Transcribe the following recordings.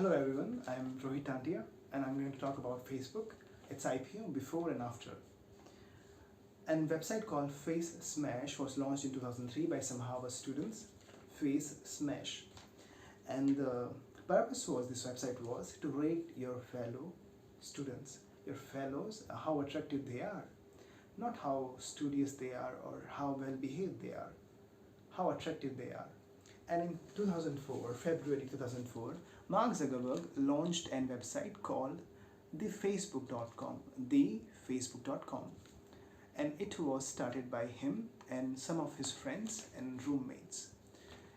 Hello everyone, I'm Rohit Tantia and I'm going to talk about Facebook, its IPO before and after. A website called Face Smash was launched in 2003 by some Harvard students. Face Smash. And the purpose was this website was to rate your fellow students, your fellows, how attractive they are, not how studious they are or how well behaved they are, how attractive they are. And in 2004, February 2004, Mark Zuckerberg launched a website called thefacebook.com, thefacebook.com. And it was started by him and some of his friends and roommates.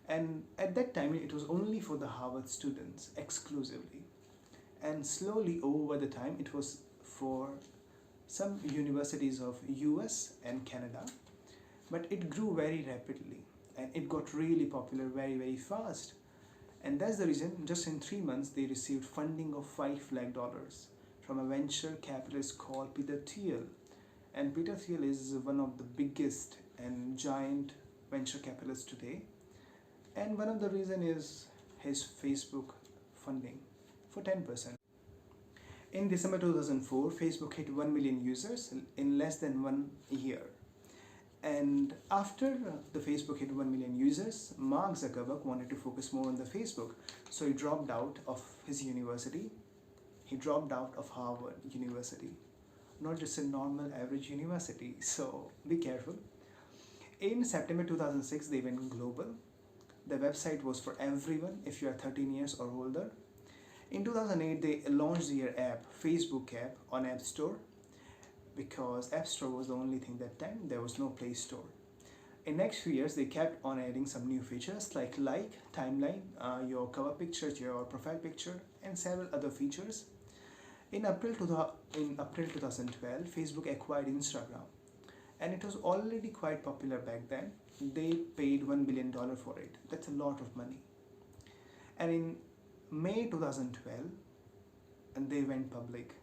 And at that time, it was only for the Harvard students exclusively. And slowly over the time, it was for some universities of US and Canada. But it grew very rapidly and it got really popular very fast. And that's the reason just in 3 months they received funding of $5 lakh from a venture capitalist called Peter Thiel. And Peter Thiel is one of the biggest and giant venture capitalists today. And one of the reason is his Facebook funding for 10%. In December 2004, Facebook hit 1 million users in less than 1 year. And after the Facebook hit 1 million users, Mark Zuckerberg wanted to focus more on the Facebook. So he dropped out of his university. He dropped out of Harvard University. Not just a normal average university. So be careful. In September 2006, they went global. The website was for everyone if you are 13 years or older. In 2008, they launched their app, Facebook app, on App Store. Because App Store was the only thing that time, there was no Play Store. In next few years, they kept on adding some new features like timeline, your cover picture, your profile picture, and several other features. In April 2012, Facebook acquired Instagram, and it was already quite popular back then. They paid $1 billion for it. That's a lot of money. And in May 2012, and they went public.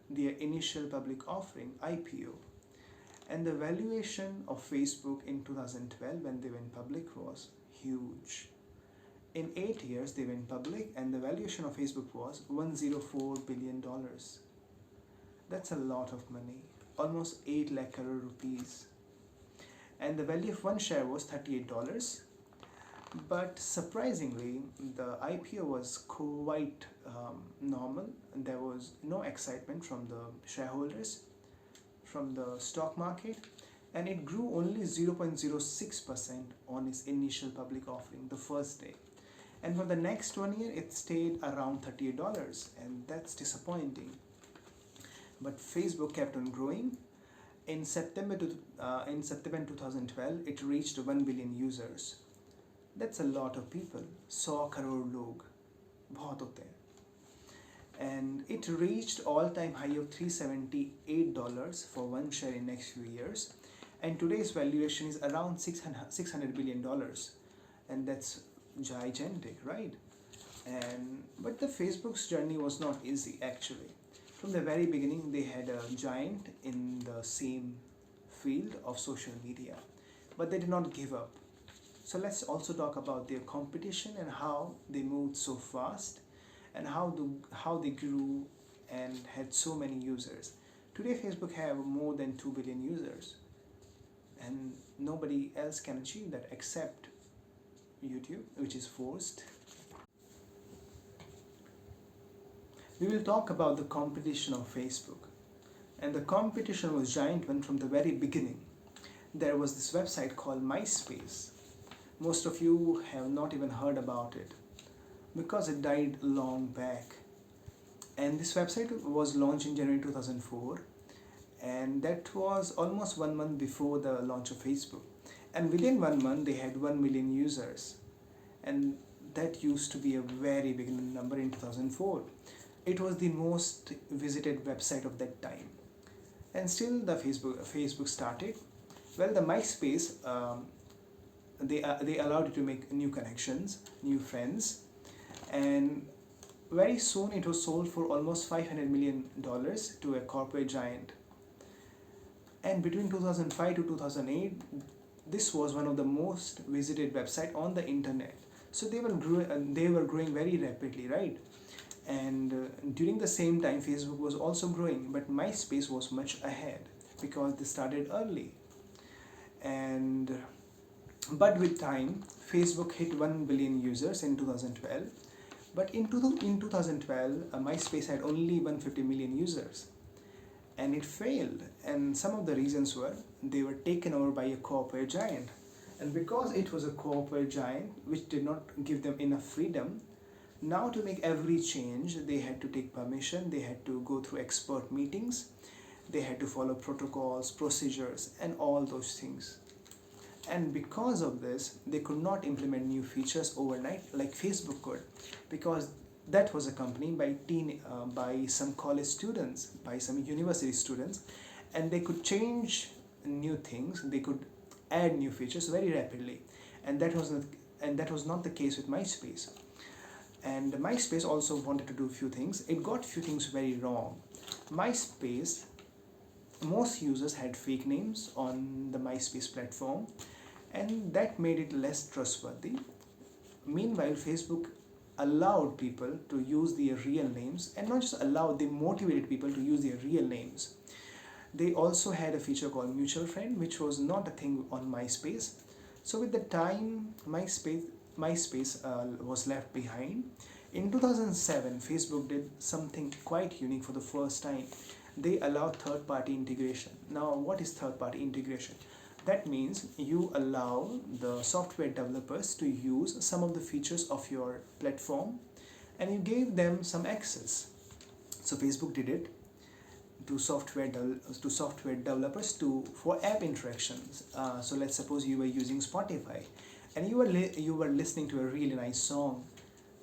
Their initial public offering, IPO. And the valuation of Facebook in 2012 when they went public was huge. In 8 years they went public and the valuation of Facebook was $104 billion. That's a lot of money, almost 8 lakh crore rupees. And the value of one share was $38. But surprisingly, the IPO was quite normal. There was no excitement from the shareholders, from the stock market, and it grew only 0.06% on its initial public offering the first day. And for the next 1 year, it stayed around $38, and that's disappointing. But Facebook kept on growing. In September 2012, it reached 1 billion users. That's a lot of people. 100 crore log. बहुत होते हैं. And it reached all-time high of $378 for one share in next few years. And today's valuation is around $600 billion. And that's gigantic, right? But the Facebook's journey was not easy actually. From the very beginning, they had a giant in the same field of social media. But they did not give up. So let's also talk about their competition and how they moved so fast and how they grew and had so many users. Today Facebook have more than 2 billion users and nobody else can achieve that except YouTube, which is forced. We will talk about the competition of Facebook, and the competition was giant one from the very beginning. There was this website called MySpace. Most of you have not even heard about it because it died long back. And this website was launched in January 2004, and that was almost 1 month before the launch of Facebook. And within 1 month, they had 1 million users, and that used to be a very big number in 2004. It was the most visited website of that time. And still the Facebook started. Well, the MySpace, they allowed you to make new connections, new friends, and very soon it was sold for almost $500 million to a corporate giant. And between 2005 to 2008, this was one of the most visited website on the internet. So they were growing very rapidly, right? And during the same time, Facebook was also growing, but MySpace was much ahead because they started early. And but with time, Facebook hit 1 billion users in 2012. But in 2012, MySpace had only 150 million users, and it failed. And some of the reasons were they were taken over by a corporate giant. And because it was a corporate giant which did not give them enough freedom, now to make every change, they had to take permission, they had to go through expert meetings, they had to follow protocols, procedures, and all those things. And because of this, they could not implement new features overnight like Facebook could, because that was accompanied by some college students, by some university students, and they could change new things, they could add new features very rapidly, and that was not the case with MySpace. And MySpace also wanted to do a few things. It got few things very wrong. MySpace, most users had fake names on the MySpace platform, and that made it less trustworthy. Meanwhile, Facebook allowed people to use their real names, and not just allowed, they motivated people to use their real names. They also had a feature called mutual friend, which was not a thing on MySpace. So with the time, MySpace was left behind. In 2007, Facebook did something quite unique for the first time. They allowed third-party integration. Now, what is third-party integration? That means you allow the software developers to use some of the features of your platform, and you gave them some access. So Facebook did it to software developers for app interactions. So let's suppose you were using Spotify, and you were listening to a really nice song.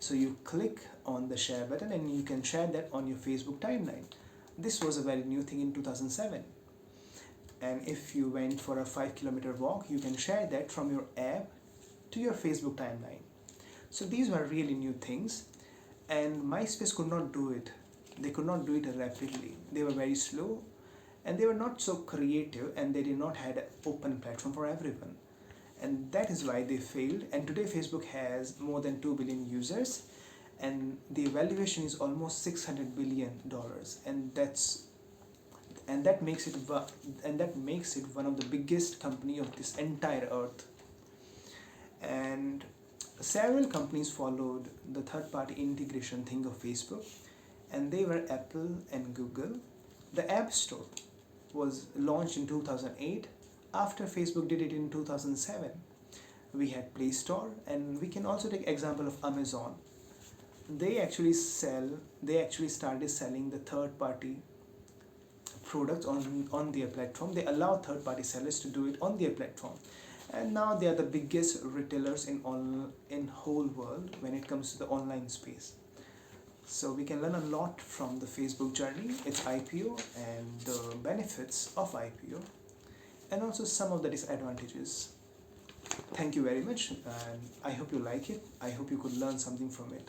So you click on the share button, and you can share that on your Facebook timeline. This was a very new thing in 2007. And if you went for a 5-kilometer walk, you can share that from your app to your Facebook timeline. So these were really new things, and MySpace could not do it. They could not do it rapidly. They were very slow, and they were not so creative, and they did not have an open platform for everyone. And that is why they failed. And today Facebook has more than 2 billion users, and the valuation is almost $600 billion, and that makes it one of the biggest company of this entire earth. And several companies followed the third-party integration thing of Facebook, and they were Apple and Google. The App Store was launched in 2008 after Facebook did it in 2007. We had Play Store, and we can also take example of Amazon. They actually started selling the third-party products on their platform. They allow third-party sellers to do it on their platform, and now they are the biggest retailers in whole world when it comes to the online space. So we can learn a lot from the Facebook journey, its IPO, and the benefits of IPO, and also some of the disadvantages. Thank you very much, and I hope you like it. I hope you could learn something from it.